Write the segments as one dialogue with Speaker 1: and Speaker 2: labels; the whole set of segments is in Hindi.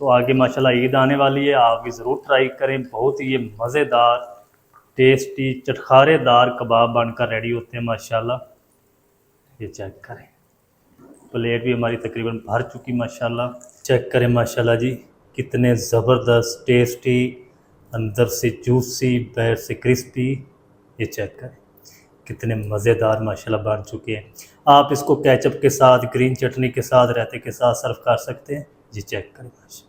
Speaker 1: तो आगे माशाल्लाह ईद आने वाली है, आप भी ज़रूर ट्राई करें। बहुत ही ये मज़ेदार टेस्टी चटखारेदार कबाब बनकर रेडी होते हैं माशाल्लाह। ये चेक करें, प्लेट भी हमारी तकरीबन भर चुकी माशाल्लाह। चेक करें माशाल्लाह जी, कितने ज़बरदस्त टेस्टी, अंदर से जूसी बाहर से क्रिस्पी। ये चेक करें कितने मज़ेदार माशाल्लाह बन चुके हैं। आप इसको केचप के साथ, ग्रीन चटनी के साथ, रायते के साथ सर्व कर सकते हैं जी। चेक करें माशाल्लाह,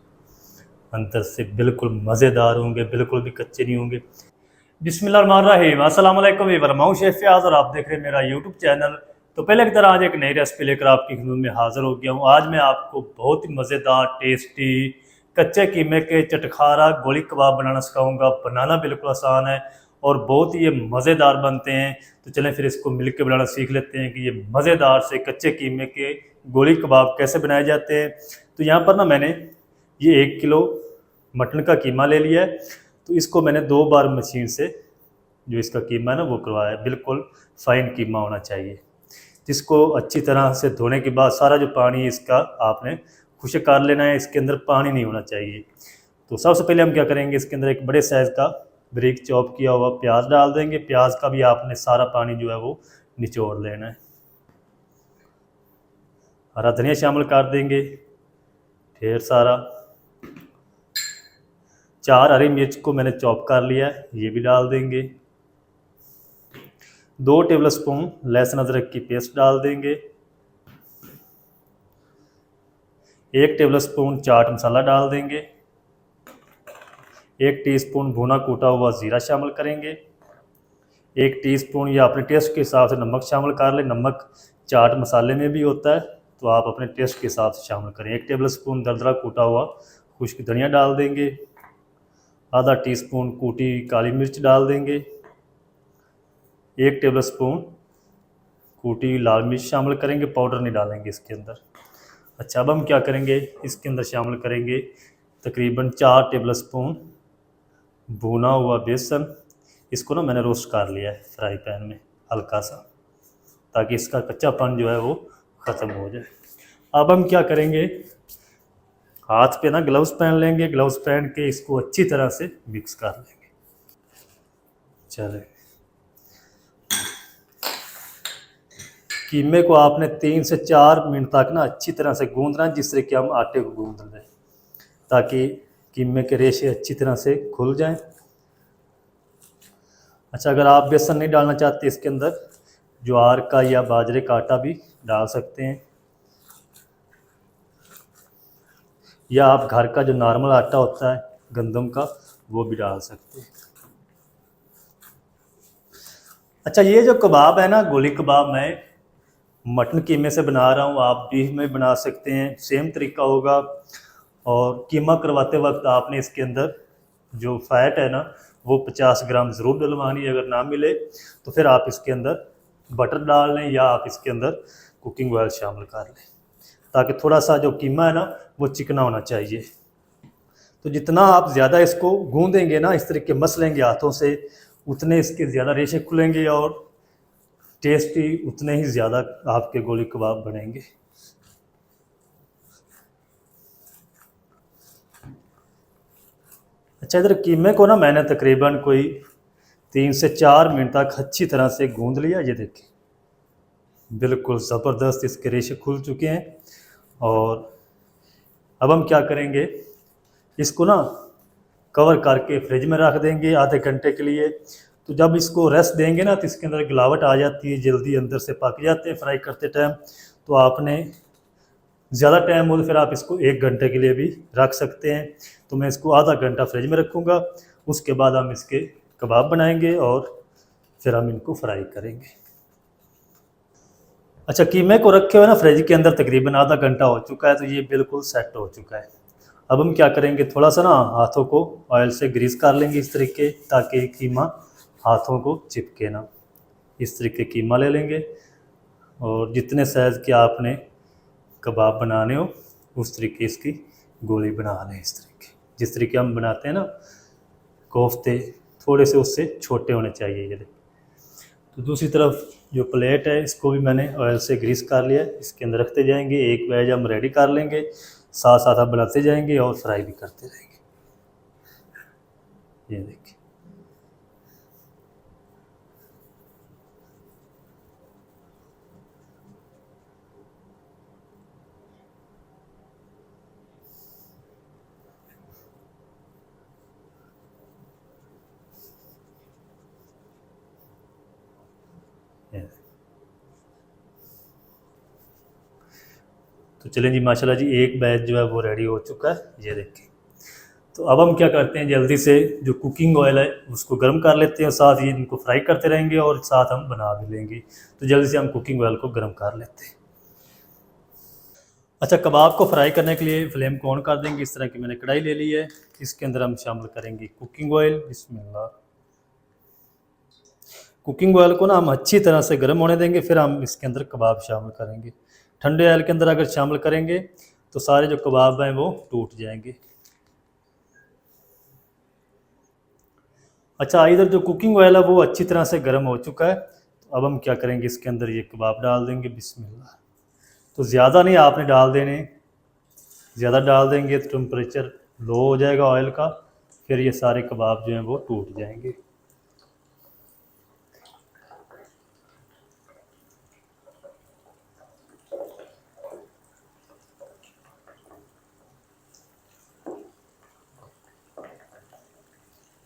Speaker 1: अंदर से बिल्कुल मज़ेदार होंगे, बिल्कुल भी कच्चे नहीं होंगे। बिस्मिल्लाहिर्रहमानिर्रहीम, अस्सलाम वालेकुम, मैं वर्माऊं शेफ फयाज और आप देख रहे हैं मेरा यूट्यूब चैनल। तो पहले की तरह आज एक नई रेसिपी लेकर आपकी खिदमत में हाज़िर हो गया हूँ। आज मैं आपको बहुत ही मज़ेदार टेस्टी कच्चे कीमे के चटखारा गोली कबाब बनाना सिखाऊंगा। बनाना बिल्कुल आसान है और बहुत ही ये मज़ेदार बनते हैं। तो चलें फिर इसको मिल के बनाना सीख लेते हैं कि ये मज़ेदार से कच्चे कीमे के गोली कबाब कैसे बनाए जाते हैं। तो यहाँ पर ना मैंने ये 1 किलो मटन का कीमा ले लिया है। तो इसको मैंने 2 बार मशीन से जो इसका कीमा है ना वो करवाया है। बिल्कुल फ़ाइन कीमा होना चाहिए, जिसको अच्छी तरह से धोने के बाद सारा जो पानी इसका आपने खुश्क कर लेना है। इसके अंदर पानी नहीं होना चाहिए। तो सबसे पहले हम क्या करेंगे, इसके अंदर एक बड़े साइज़ का बारीक चॉप किया हुआ प्याज डाल देंगे। प्याज का भी आपने सारा पानी जो है वो निचोड़ लेना है। हरा धनिया शामिल कर देंगे ढेर सारा। 4 हरी मिर्च को मैंने चॉप कर लिया है, ये भी डाल देंगे। 2 टेबल स्पून लहसुन अदरक की पेस्ट डाल देंगे। 1 टेबल स्पून चाट मसाला डाल देंगे। 1 टीस्पून भुना कूटा हुआ ज़ीरा शामिल करेंगे। 1 टीस्पून या अपने टेस्ट के हिसाब से नमक शामिल कर लें। नमक चाट मसाले में भी होता है, तो आप अपने टेस्ट के हिसाब से शामिल करें। 1 टेबल स्पून दरदरा कूटा हुआ खुश्क धनिया डाल देंगे। आधा टीस्पून कूटी काली मिर्च डाल देंगे। 1 टेबल स्पून कूटी लाल मिर्च शामिल करेंगे, पाउडर नहीं डालेंगे इसके अंदर। अच्छा, अब हम क्या करेंगे, इसके अंदर शामिल करेंगे तकरीबन 4 टेबल स्पून भुना हुआ बेसन। इसको ना मैंने रोस्ट कर लिया है फ्राई पैन में हल्का सा, ताकि इसका कच्चापन जो है वो ख़त्म हो जाए। अब हम क्या करेंगे, हाथ पे ना ग्लव्स पहन लेंगे। ग्लव्स पहन के इसको अच्छी तरह से मिक्स कर लेंगे। चले, कीमे को आपने 3 से 4 मिनट तक ना अच्छी तरह से गूंदना है, जिस तरह कि हम आटे को गूंद लें, ताकि कीमे के रेशे अच्छी तरह से खुल जाएं। अच्छा, अगर आप बेसन नहीं डालना चाहते इसके अंदर, ज्वार का या बाजरे का आटा भी डाल सकते हैं, या आप घर का जो नॉर्मल आटा होता है गंदम का वो भी डाल सकते हैं। अच्छा, ये जो कबाब है ना गोली कबाब, मैं मटन कीमे से बना रहा हूँ, आप बीफ में बना सकते हैं, सेम तरीका होगा। और कीमा करवाते वक्त आपने इसके अंदर जो फैट है ना वो 50 ग्राम ज़रूर डलवानी है। अगर ना मिले तो फिर आप इसके अंदर बटर डाल लें, या आप इसके अंदर कुकिंग ऑयल शामिल कर लें, ताकि थोड़ा सा जो कीमा है ना वो चिकना होना चाहिए। तो जितना आप ज़्यादा इसको गूंदेंगे ना, इस तरीके मसलेंगे हाथों से, उतने इसके ज़्यादा रेशे खुलेंगे और टेस्टी उतने ही ज़्यादा आपके गोली कबाब बनेंगे। अच्छा, इधर कीमे को ना मैंने तकरीबन कोई 3 से 4 मिनट तक अच्छी तरह से गूंद लिया। ये देखिए बिल्कुल ज़बरदस्त इसके रेशे खुल चुके हैं। और अब हम क्या करेंगे, इसको ना कवर करके फ्रिज में रख देंगे आधे घंटे के लिए। तो जब इसको रेस्ट देंगे ना तो इसके अंदर गिलावट आ जाती है, जल्दी अंदर से पक जाते हैं फ्राई करते टाइम। तो आपने ज़्यादा टाइम हो तो फिर आप इसको 1 घंटे के लिए भी रख सकते हैं। तो मैं इसको आधा घंटा फ्रिज में रखूँगा, उसके बाद हम इसके कबाब बनाएंगे और फिर हम इनको फ्राई करेंगे। अच्छा, कीमे को रखे हुए ना फ्रिज के अंदर तकरीबन आधा घंटा हो चुका है, तो ये बिल्कुल सेट हो चुका है। अब हम क्या करेंगे, थोड़ा सा ना हाथों को ऑयल से ग्रीस कर लेंगे इस तरीके, ताकि कीमा हाथों को चिपके ना। इस तरीके कीमा ले लेंगे और जितने साइज़ के आपने कबाब बनाने हो उस तरीके इसकी गोली बना लें। इस तरीके जिस तरीके हम बनाते हैं ना कोफ्ते, थोड़े से उससे छोटे होने चाहिए ये। तो दूसरी तरफ जो प्लेट है इसको भी मैंने ऑयल से ग्रीस कर लिया है, इसके अंदर रखते जाएंगे। एक वेज हम रेडी कर लेंगे, साथ साथ आप बनाते जाएंगे और फ्राई भी करते रहेंगे। ये देखिए, ये। तो चलें जी, माशाल्लाह जी, एक बैच जो है वो रेडी हो चुका है। ये देखिए, तो अब हम क्या करते हैं, जल्दी से जो कुकिंग ऑयल है उसको गर्म कर लेते हैं, साथ ही इनको फ्राई करते रहेंगे और साथ हम बना भी लेंगे। तो जल्दी से हम कुकिंग ऑयल को गर्म कर लेते हैं। अच्छा, कबाब को फ्राई करने के लिए फ्लेम को ऑन कर देंगे। इस तरह की मैंने कढ़ाई ले ली है, इसके अंदर हम शामिल करेंगे कुकिंग ऑयल। बिस्मिल्लाह। कुकिंग ऑयल को ना हम अच्छी तरह से गर्म होने देंगे, फिर हम इसके अंदर कबाब शामिल करेंगे। ठंडे ऑयल के अंदर अगर शामिल करेंगे तो सारे जो कबाब हैं वो टूट जाएंगे। अच्छा, इधर जो कुकिंग ऑयल है वो अच्छी तरह से गर्म हो चुका है। तो अब हम क्या करेंगे, इसके अंदर ये कबाब डाल देंगे। बिस्मिल्लाह। तो ज़्यादा नहीं आपने डाल देने, ज़्यादा डाल देंगे तो टेम्परेचर लो हो जाएगा ऑयल का, फिर ये सारे कबाब जो हैं वो टूट जाएंगे।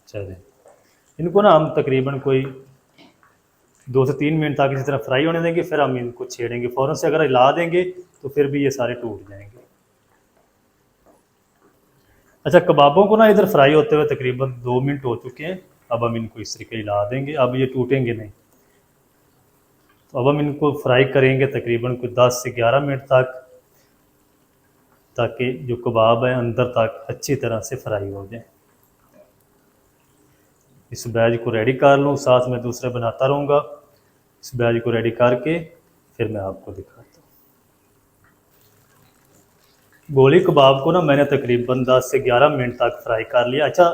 Speaker 1: चलिए, इनको ना हम तकरीबन कोई 2 से 3 मिनट तक इसी तरह फ्राई होने देंगे, फिर हम इनको छेड़ेंगे। फ़ौरन से अगर हिला देंगे तो फिर भी ये सारे टूट जाएंगे। अच्छा, कबाबों को ना इधर फ्राई होते हुए तकरीबन 2 मिनट हो चुके हैं। अब हम इनको इस तरीके हिला देंगे, अब ये टूटेंगे नहीं। तो अब हम इनको फ्राई करेंगे तकरीबन कोई 10 से 11 मिनट तक, ताकि जो कबाब है अंदर तक अच्छी तरह से फ्राई हो जाए। इस बैच को रेडी कर लूँ, साथ में दूसरे बनाता रहूँगा। इस बैच को रेडी करके फिर मैं आपको दिखाता हूँ। गोली कबाब को ना मैंने तकरीबन 10 से 11 मिनट तक फ्राई कर लिया। अच्छा,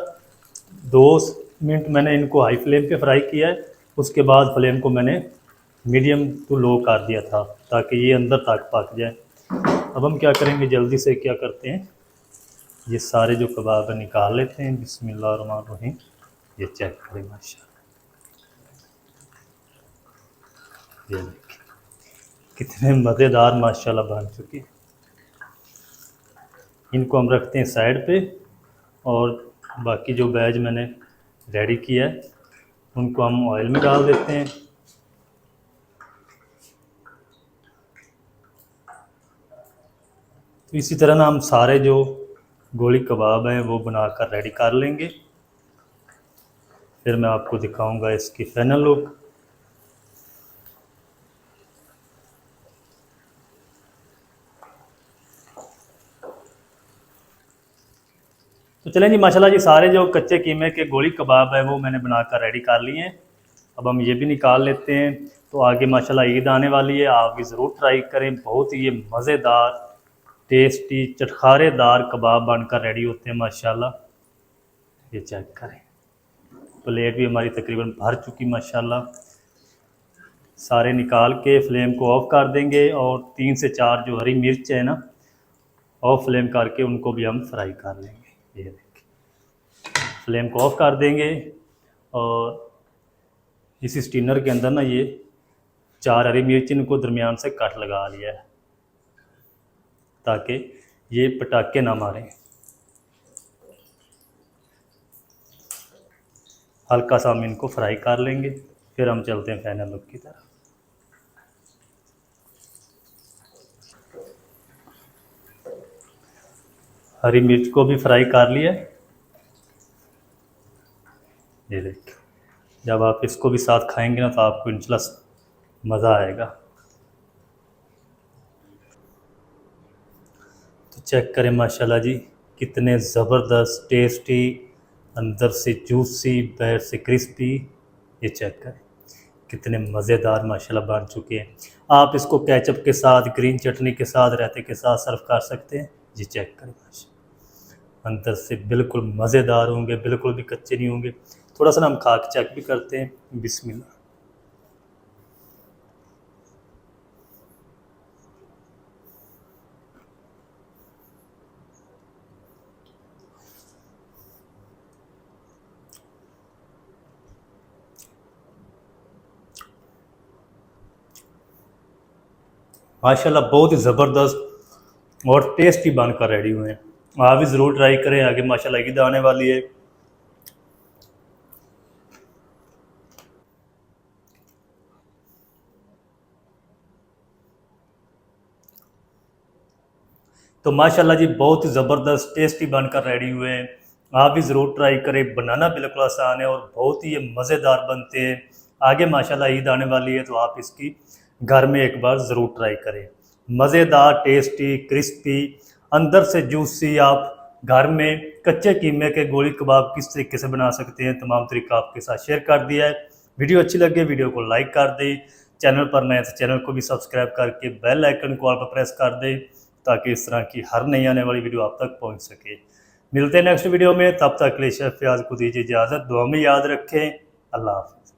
Speaker 1: 2 मिनट मैंने इनको हाई फ्लेम पे फ्राई किया है, उसके बाद फ्लेम को मैंने मीडियम टू लो कर दिया था, ताकि ये अंदर तक पक जाए। अब हम क्या करेंगे, जल्दी से क्या करते हैं, ये सारे जो कबाब है निकाल लेते हैं। बिस्मिल्लाहिर्रहमानिर्रहीम। ये चेक करें, माशाल्लाह, ये देखिए कितने मज़ेदार माशाल्लाह बन चुके हैं। इनको हम रखते हैं साइड पे, और बाकी जो बैच मैंने रेडी किया है उनको हम ऑयल में डाल देते हैं। तो इसी तरह ना हम सारे जो गोली कबाब हैं वो बनाकर रेडी कर लेंगे, फिर मैं आपको दिखाऊंगा इसकी फाइनल लुक। तो चलें जी, माशाल्लाह जी, सारे जो कच्चे कीमे के गोली कबाब है वो मैंने बनाकर रेडी कर लिए हैं। अब हम ये भी निकाल लेते हैं। तो आगे माशाल्लाह ईद आने वाली है, आप भी ज़रूर ट्राई करें। बहुत ही ये मज़ेदार, टेस्टी, चटखारेदार कबाब बनकर रेडी होते हैं माशाल्लाह। ये चेक करें, प्लेट भी हमारी तकरीबन भर चुकी माशाल्लाह। सारे निकाल के फ्लेम को ऑफ़ कर देंगे, और 3 से 4 जो हरी मिर्च है ना, ऑफ फ्लेम करके उनको भी हम फ्राई कर लेंगे। ये देखिए, फ्लेम को ऑफ़ कर देंगे, और इस स्टीनर के अंदर ना ये 4 हरी मिर्च इनको दरमियान से कट लगा लिया है, ताकि ये पटाखे ना मारें। हल्का सा हम इनको फ्राई कर लेंगे, फिर हम चलते हैं फाइनल लुक की तरफ। हरी मिर्च को भी फ्राई कर लिया। ये देखिए, जब आप इसको भी साथ खाएंगे ना तो आपको इंशाल्लाह मज़ा आएगा। तो चेक करें माशाल्लाह जी, कितने ज़बरदस्त, टेस्टी, अंदर से जूसी, बाहर से क्रिस्पी। ये चेक करें, कितने मज़ेदार माशाल्लाह बन चुके हैं। आप इसको केचप के साथ, ग्रीन चटनी के साथ, रायते के साथ सर्व कर सकते हैं। जी चेक करें, माशाल्लाह अंदर से बिल्कुल मज़ेदार होंगे, बिल्कुल भी कच्चे नहीं होंगे। थोड़ा सा ना हम खा के चेक भी करते हैं। बिस्मिल्लाह। माशाल्लाह बहुत ही ज़बरदस्त और टेस्टी बनकर रेडी हुए हैं। आप भी ज़रूर ट्राई करें। आगे माशाल्लाह ईद आने वाली है। तो माशाल्लाह जी बहुत ही ज़बरदस्त टेस्टी बनकर रेडी हुए हैं। आप भी ज़रूर ट्राई करें। बनाना बिल्कुल आसान है और बहुत ही ये मज़ेदार बनते हैं। आगे माशाल्लाह ईद आने वाली है तो आप इसकी घर में एक बार ज़रूर ट्राई करें। मज़ेदार, टेस्टी, क्रिस्पी, अंदर से जूसी। आप घर में कच्चे कीमे के गोली कबाब किस तरीके से बना सकते हैं, तमाम तरीका आपके साथ शेयर कर दिया है। वीडियो अच्छी लगे वीडियो को लाइक कर दें। चैनल पर नए तो चैनल को भी सब्सक्राइब करके बेल आइकन को ऑल पर प्रेस कर दें ताकि इस तरह की हर नई आने वाली वीडियो आप तक पहुंच सके। मिलते हैं नेक्स्ट वीडियो में, तब तक के लिए शेफ फयाज को दीजिए इजाज़त। दुआ में याद रखें। अल्लाह हाफ़िज़।